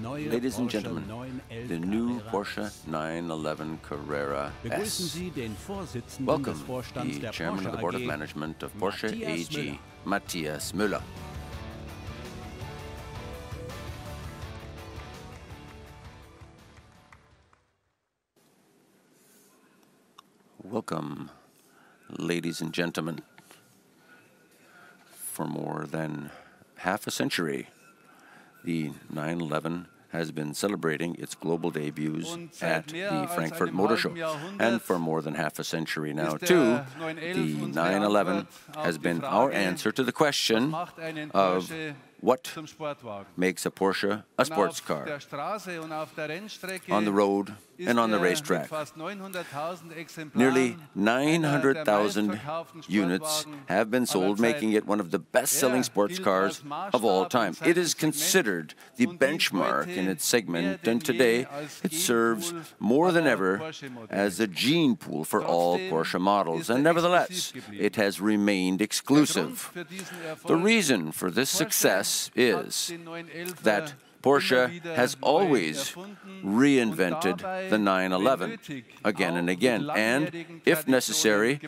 Ladies and gentlemen, the new Porsche 911 Carrera S. Welcome the Chairman of the Board of Management of Porsche AG, Matthias Müller. Welcome, ladies and gentlemen. For more than half a century, the 911 has been celebrating its global debuts at the Frankfurt Motor Show. And for more than half a century now, too, the 911 has been our answer to the question of what makes a Porsche a sports car on the road and on the racetrack. Nearly 900,000 units have been sold, making it one of the best-selling sports cars of all time. It is considered the benchmark in its segment, and today it serves more than ever as a gene pool for all Porsche models. And nevertheless, it has remained exclusive. The reason for this success is that Porsche has always reinvented the 911 again and again, and if necessary,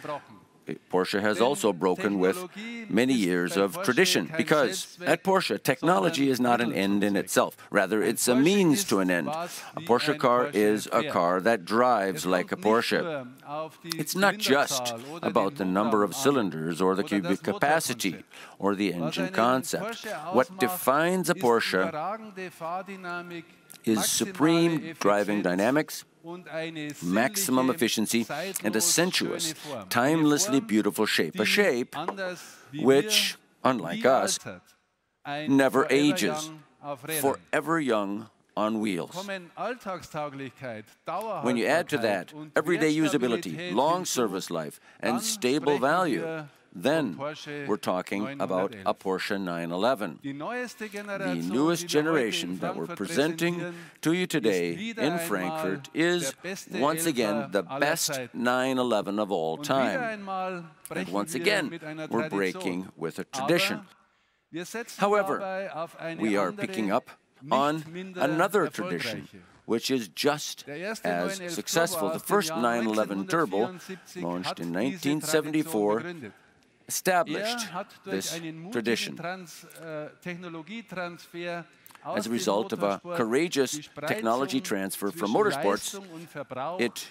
Porsche has also broken with many years of tradition, because at Porsche, technology is not an end in itself. Rather, it's a means to an end. A Porsche car is a car that drives like a Porsche. It's not just about the number of cylinders or the cubic capacity or the engine concept. What defines a Porsche is supreme driving dynamics, maximum efficiency, and a sensuous, timelessly beautiful shape. A shape which, unlike us, never ages, forever young on wheels. When you add to that everyday usability, long service life, and stable value, then we're talking about a Porsche 911. The newest generation that we're presenting to you today in Frankfurt is once again the best 911 of all time. And once again, we're breaking with a tradition. However, we are picking up on another tradition, which is just as successful. The first 911 Turbo, launched in 1974, established this tradition. As a result of a courageous technology transfer from motorsports, it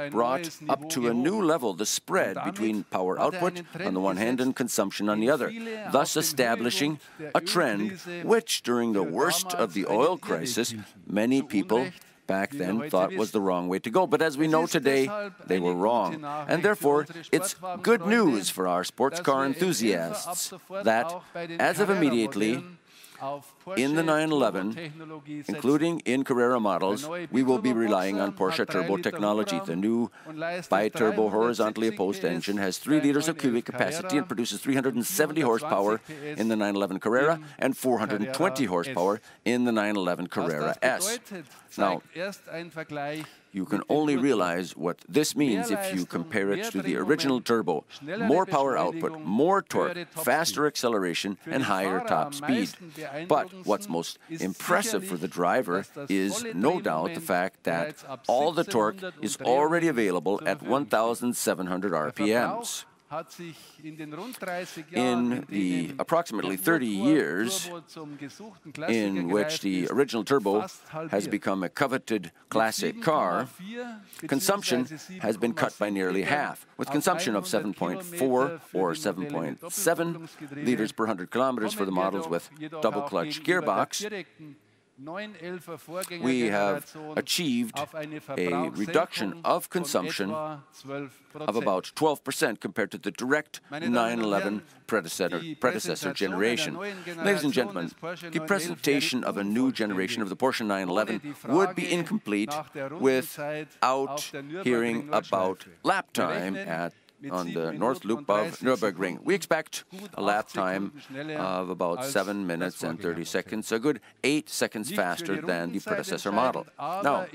brought up to a new level the spread between power output on the one hand and consumption on the other, thus establishing a trend which, during the worst of the oil crisis, many people back then thought was the wrong way to go. But as we know today, they were wrong. And therefore, it's good news for our sports car enthusiasts that, as of immediately, in the 911, including in Carrera models, we will be relying on Porsche turbo technology. The new bi-turbo horizontally opposed engine has 3 liters of cubic capacity and produces 370 horsepower in the 911 Carrera and 420 horsepower in the 911 Carrera S. Now, you can only realize what this means if you compare it to the original turbo. More power output, more torque, faster acceleration, and higher top speed. But what's most impressive for the driver is no doubt the fact that all the torque is already available at 1,700 RPMs. In the approximately 30 years in which the original turbo has become a coveted classic car, consumption has been cut by nearly half, with consumption of 7.4 or 7.7 liters per 100 kilometers for the models with double-clutch gearbox. We have achieved a reduction of consumption of about 12% compared to the direct 911 predecessor generation. Ladies and gentlemen, the presentation of a new generation of the Porsche 911 would be incomplete without hearing about lap time on the North Loop of Nürburgring. We expect a lap time of about 7 minutes and 30 seconds, a good 8 seconds faster than the predecessor model. Now,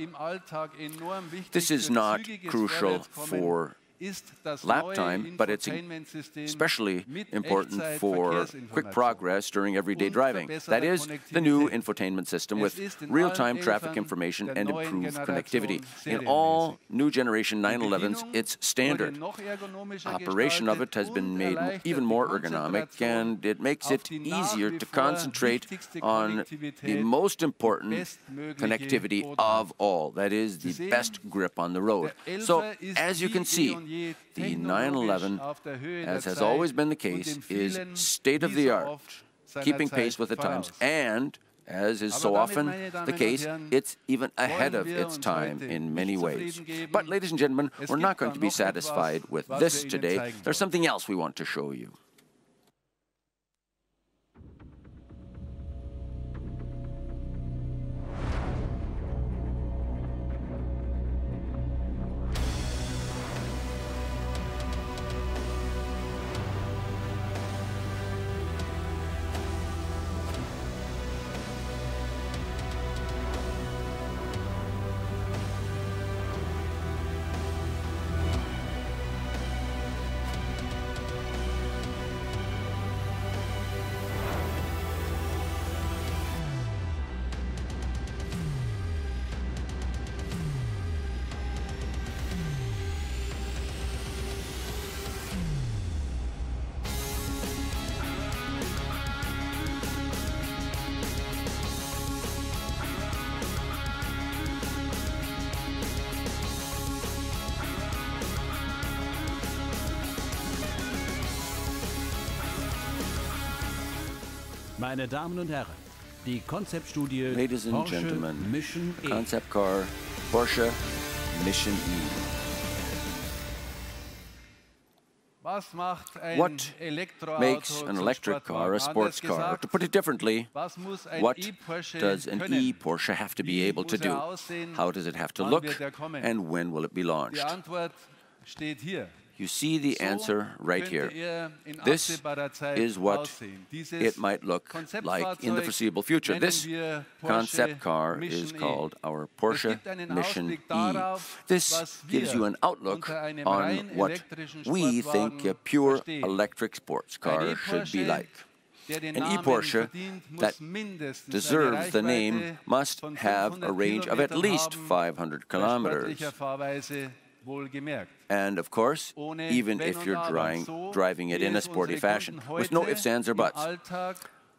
this is not crucial for lap time, but it's especially important for quick progress during everyday driving. That is the new infotainment system with real-time traffic information and improved connectivity. In all new generation 911s, it's standard. Operation of it has been made even more ergonomic, and it makes it easier to concentrate on the most important connectivity of all. That is the best grip on the road. So, as you can see, the 911, as has always been the case, is state-of-the-art, keeping pace with the times, and as is so often the case, it's even ahead of its time in many ways. But, ladies and gentlemen, we're not going to be satisfied with this today. There's something else we want to show you. Meine Damen und Herren, die Konzeptstudie Ladies and Porsche gentlemen, Mission E. concept car Porsche Mission E. What makes an electric car a sports car? To put it differently, what does an e-Porsche have to be able to do? How does it have to look? And when will it be launched? You see the answer right here. This is what it might look like in the foreseeable future. This concept car is called our Porsche Mission E. This gives you an outlook on what we think a pure electric sports car should be like. An e-Porsche that deserves the name must have a range of at least 500 kilometers. And of course, even if you're driving it in a sporty fashion, with no ifs, ands, or buts,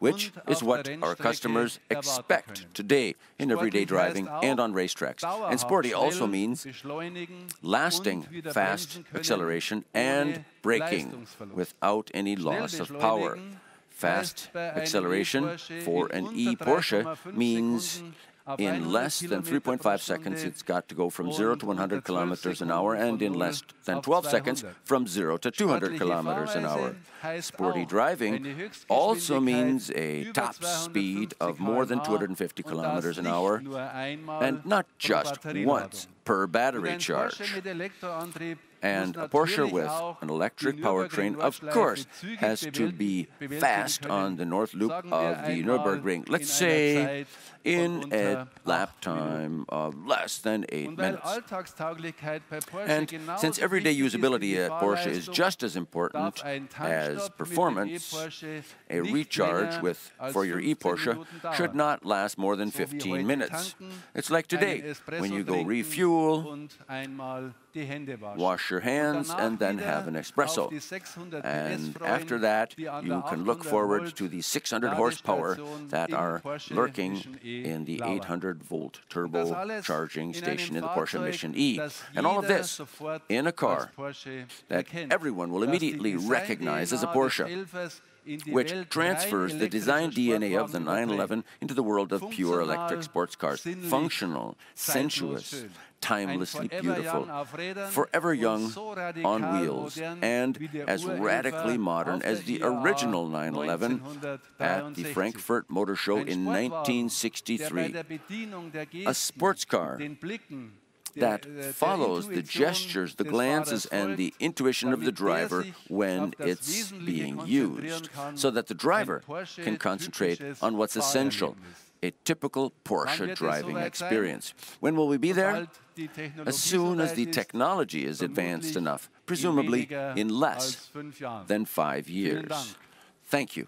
which is what our customers expect today in everyday driving and on racetracks. And sporty also means lasting fast acceleration and braking without any loss of power. Fast acceleration for an e-Porsche means in less than 3.5 seconds, it's got to go from 0 to 100 kilometers an hour, and in less than 12 seconds, from 0 to 200 kilometers an hour. Sporty driving also means a top speed of more than 250 kilometers an hour, and not just once per battery charge. And a Porsche with an electric powertrain, of course, has to be fast on the north loop of the Nürburgring. Let's say in a lap time of less than 8 minutes. And since everyday usability at Porsche is just as important as performance, a recharge for your e-Porsche should not last more than 15 minutes. It's like today, when you go refuel, wash your hands, and then have an espresso. And after that, you can look forward to the 600 horsepower that are lurking in the 800-volt turbo charging station in the Porsche Mission E. And all of this in a car that everyone will immediately recognize as a Porsche, which transfers the design DNA of the 911 into the world of pure electric sports cars. Functional, sensuous, timelessly beautiful, forever young on wheels, and as radically modern as the original 911 at the Frankfurt Motor Show in 1963. A sports car that follows the gestures, the glances, and the intuition of the driver when it's being used, so that the driver can concentrate on what's essential, a typical Porsche driving experience. When will we be there? As soon as the technology is advanced enough, presumably in less than 5 years. Thank you.